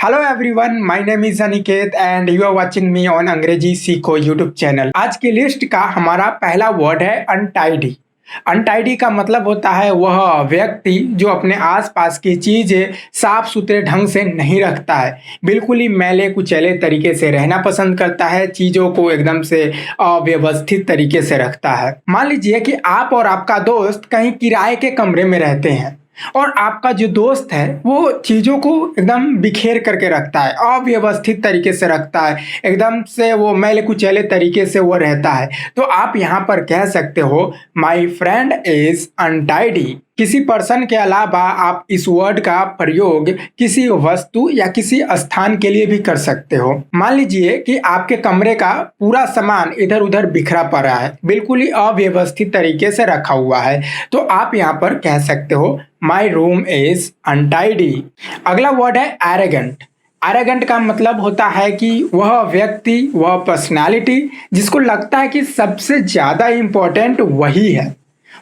Hello everyone, my name is Aniket and you are watching me on Angrezi Seekho YouTube channel. आज की list का हमारा पहला वर्ड है अनटाइडी। अनटाइडी का मतलब होता है वह व्यक्ति जो अपने आसपास की चीजें साफ सुथरे ढंग से नहीं रखता है, बिल्कुल ही मैले कुचैले तरीके से रहना पसंद करता है, चीजों को एकदम से अव्यवस्थित तरीके से रखता है। मान लीजिए कि आप और आपका दोस्त कहीं किराए के कमरे में रहते हैं और आपका जो दोस्त है वो चीज़ों को एकदम बिखेर करके रखता है, अव्यवस्थित तरीके से रखता है, एकदम से वो मैले कुचैले तरीके से वो रहता है। तो आप यहाँ पर कह सकते हो माई फ्रेंड इज अनटाइडी। किसी पर्सन के अलावा आप इस वर्ड का प्रयोग किसी वस्तु या किसी स्थान के लिए भी कर सकते हो। मान लीजिए कि आपके कमरे का पूरा सामान इधर उधर बिखरा पड़ा है, बिल्कुल ही अव्यवस्थित तरीके से रखा हुआ है, तो आप यहाँ पर कह सकते हो माई रूम इज अनटाइडी। अगला वर्ड है एरोगेंट। एरोगेंट का मतलब होता है कि वह व्यक्ति, वह पर्सनालिटी जिसको लगता है कि सबसे ज़्यादा इम्पोर्टेंट वही है।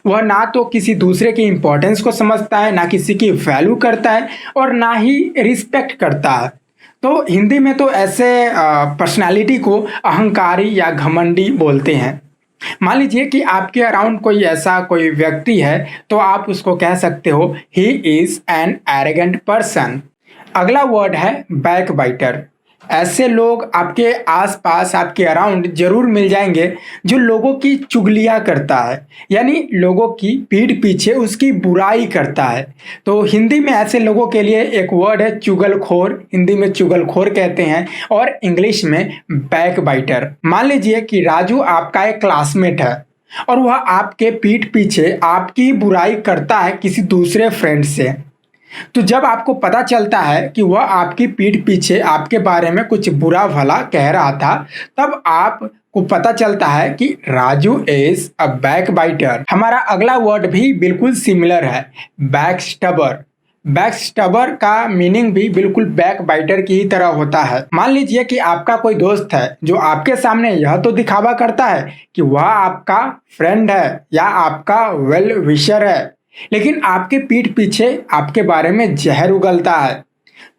वह ना तो किसी दूसरे की इम्पोर्टेंस को समझता है, ना किसी की वैल्यू करता है और ना ही रिस्पेक्ट करता है। तो हिंदी में तो ऐसे पर्सनालिटी को अहंकारी या घमंडी बोलते हैं। मान लीजिए कि आपके अराउंड कोई ऐसा कोई व्यक्ति है तो आप उसको कह सकते हो ही इज एन एरोगेंट पर्सन। अगला वर्ड है बैक बाइटर। ऐसे लोग आपके आसपास, आपके अराउंड जरूर मिल जाएंगे जो लोगों की चुगलियाँ करता है, यानी लोगों की पीठ पीछे उसकी बुराई करता है। तो हिंदी में ऐसे लोगों के लिए एक वर्ड है चुगलखोर। हिंदी में चुगलखोर कहते हैं और इंग्लिश में बैक बाइटर। मान लीजिए कि राजू आपका एक क्लासमेट है और वह आपके पीठ पीछे आपकी बुराई करता है किसी दूसरे फ्रेंड से। तो जब आपको पता चलता है कि वह आपकी पीठ पीछे आपके बारे में कुछ बुरा भला कह रहा था, तब आपको पता चलता है कि Raju is a back biter. हमारा अगला वर्ड भी बिल्कुल सिमिलर है, बैक स्टबर। बैक स्टबर का मीनिंग भी बिल्कुल बैक बाइटर की ही तरह होता है। मान लीजिए कि आपका कोई दोस्त है जो आपके सामने यह तो दिखावा करता है कि वह आपका फ्रेंड है या आपका वेल विशर है, लेकिन आपके पीठ पीछे आपके बारे में जहर उगलता है।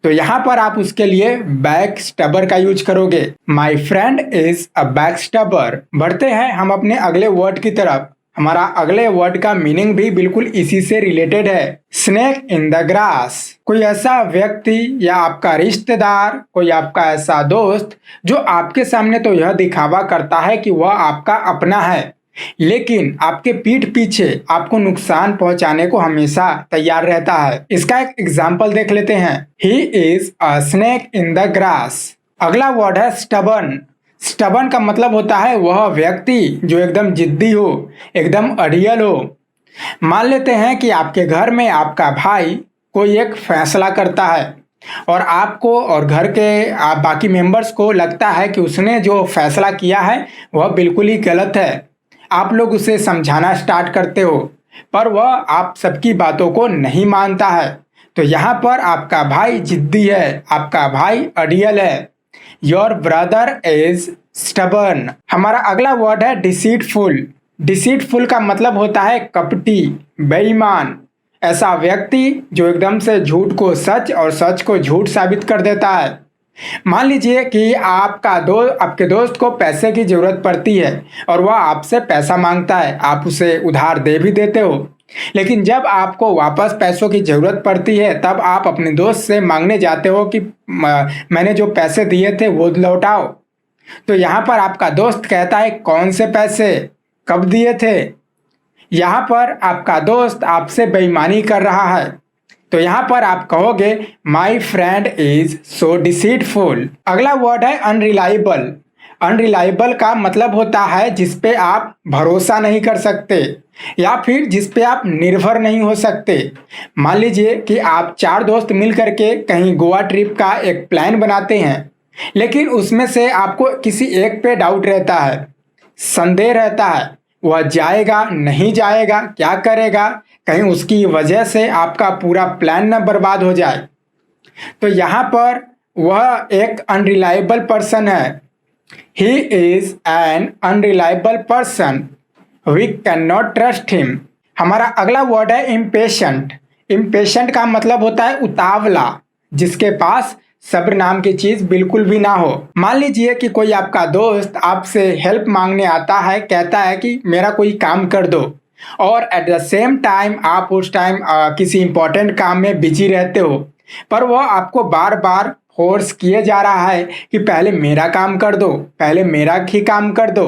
तो यहाँ पर आप उसके लिए बैक स्टबर का यूज करोगे। My friend is a back stabber. बढ़ते हैं हम अपने अगले वर्ड की तरफ। हमारा अगले वर्ड का मीनिंग भी बिल्कुल इसी से रिलेटेड है, स्नेक इन द ग्रास। कोई ऐसा व्यक्ति या आपका रिश्तेदार, कोई आपका ऐसा दोस्त जो आपके सामने तो यह दिखावा करता है कि वह आपका अपना है, लेकिन आपके पीठ पीछे आपको नुकसान पहुंचाने को हमेशा तैयार रहता है। इसका एक एग्जाम्पल देख लेते हैं। He is a snake in the grass. अगला वर्ड है स्टबर्न। स्टबर्न का मतलब होता है वह व्यक्ति जो एकदम जिद्दी हो, एकदम अड़ियल हो। मान लेते हैं कि आपके घर में आपका भाई कोई एक फैसला करता है और आपको और घर के आप बाकी मेंबर्स को लगता है कि उसने जो फैसला किया है वह बिल्कुल ही गलत है। आप लोग उसे समझाना स्टार्ट करते हो पर वह आप सबकी बातों को नहीं मानता है। तो यहाँ पर आपका भाई जिद्दी है, आपका भाई अड़ियल है। Your brother is stubborn. हमारा अगला वर्ड है डिसीटफुल। डिसीटफुल का मतलब होता है कपटी, बेईमान। ऐसा व्यक्ति जो एकदम से झूठ को सच और सच को झूठ साबित कर देता है। मान लीजिए कि आपके दोस्त को पैसे की जरूरत पड़ती है और वह आपसे पैसा मांगता है। आप उसे उधार दे भी देते हो, लेकिन जब आपको वापस पैसों की जरूरत पड़ती है तब आप अपने दोस्त से मांगने जाते हो कि मैंने जो पैसे दिए थे वो लौटाओ। तो यहाँ पर आपका दोस्त कहता है कौन से पैसे, कब दिए थे। यहाँ पर आपका दोस्त आपसे बेईमानी कर रहा है। तो यहाँ पर आप कहोगे माई फ्रेंड इज सो डिसीटफुल। अगला वर्ड है अनरिलायबल। अनरिलायबल का मतलब होता है जिस पे आप भरोसा नहीं कर सकते या फिर जिस पे आप निर्भर नहीं हो सकते। मान लीजिए कि आप 4 दोस्त मिल करके कहीं गोवा ट्रिप का एक प्लान बनाते हैं, लेकिन उसमें से आपको किसी एक पे डाउट रहता है, संदेह रहता है, वह जाएगा नहीं जाएगा, क्या करेगा, कहीं उसकी वजह से आपका पूरा प्लान न बर्बाद हो जाए। तो यहाँ पर वह एक अनरिलायबल पर्सन है। He is an unreliable person, we can not trust him. हमारा अगला वर्ड है इम्पेशेंट। इम्पेशेंट का मतलब होता है उतावला, जिसके पास सब्र नाम की चीज बिल्कुल भी ना हो। मान लीजिए कि कोई आपका दोस्त आपसे हेल्प मांगने आता है, कहता है कि मेरा कोई काम कर दो, और एट द सेम टाइम आप उस टाइम किसी इंपॉर्टेंट काम में बिजी रहते हो, पर वह आपको बार बार फोर्स किए जा रहा है कि पहले मेरा काम कर दो, पहले मेरा ही काम कर दो,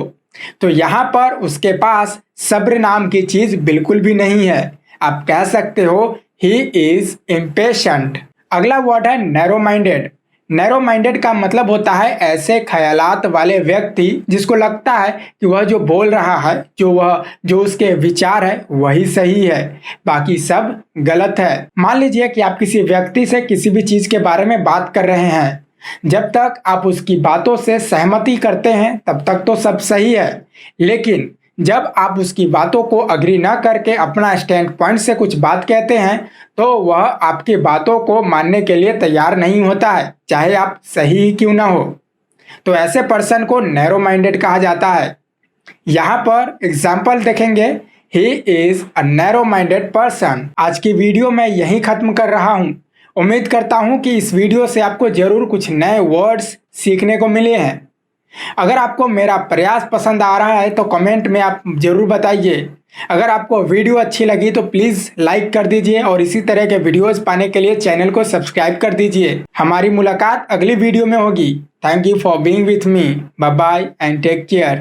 तो यहाँ पर उसके पास सब्र नाम की चीज बिल्कुल भी नहीं है। आप कह सकते हो ही इज इम्पेशेंट। अगला वर्ड है नैरो माइंडेड। नैरो माइंडेड का मतलब होता है ऐसे ख्यालात वाले व्यक्ति जिसको लगता है कि वह जो बोल रहा है, जो उसके विचार है वही सही है, बाकी सब गलत है। मान लीजिए कि आप किसी व्यक्ति से किसी भी चीज के बारे में बात कर रहे हैं, जब तक आप उसकी बातों से सहमति करते हैं तब तक तो सब सही है, लेकिन जब आप उसकी बातों को अग्री ना करके अपना स्टैंड पॉइंट से कुछ बात कहते हैं तो वह आपकी बातों को मानने के लिए तैयार नहीं होता है, चाहे आप सही ही क्यों ना हो। तो ऐसे पर्सन को नैरो माइंडेड कहा जाता है। यहाँ पर एग्जाम्पल देखेंगे, he is a narrow minded person. आज की वीडियो मैं यहीं खत्म कर रहा हूँ। उम्मीद करता हूँ कि इस वीडियो से आपको जरूर कुछ नए वर्ड्स सीखने को मिले हैं। अगर आपको मेरा प्रयास पसंद आ रहा है तो कमेंट में आप जरूर बताइए। अगर आपको वीडियो अच्छी लगी तो प्लीज़ लाइक कर दीजिए और इसी तरह के वीडियोस पाने के लिए चैनल को सब्सक्राइब कर दीजिए। हमारी मुलाकात अगली वीडियो में होगी। Thank you for being with me. Bye bye and take care.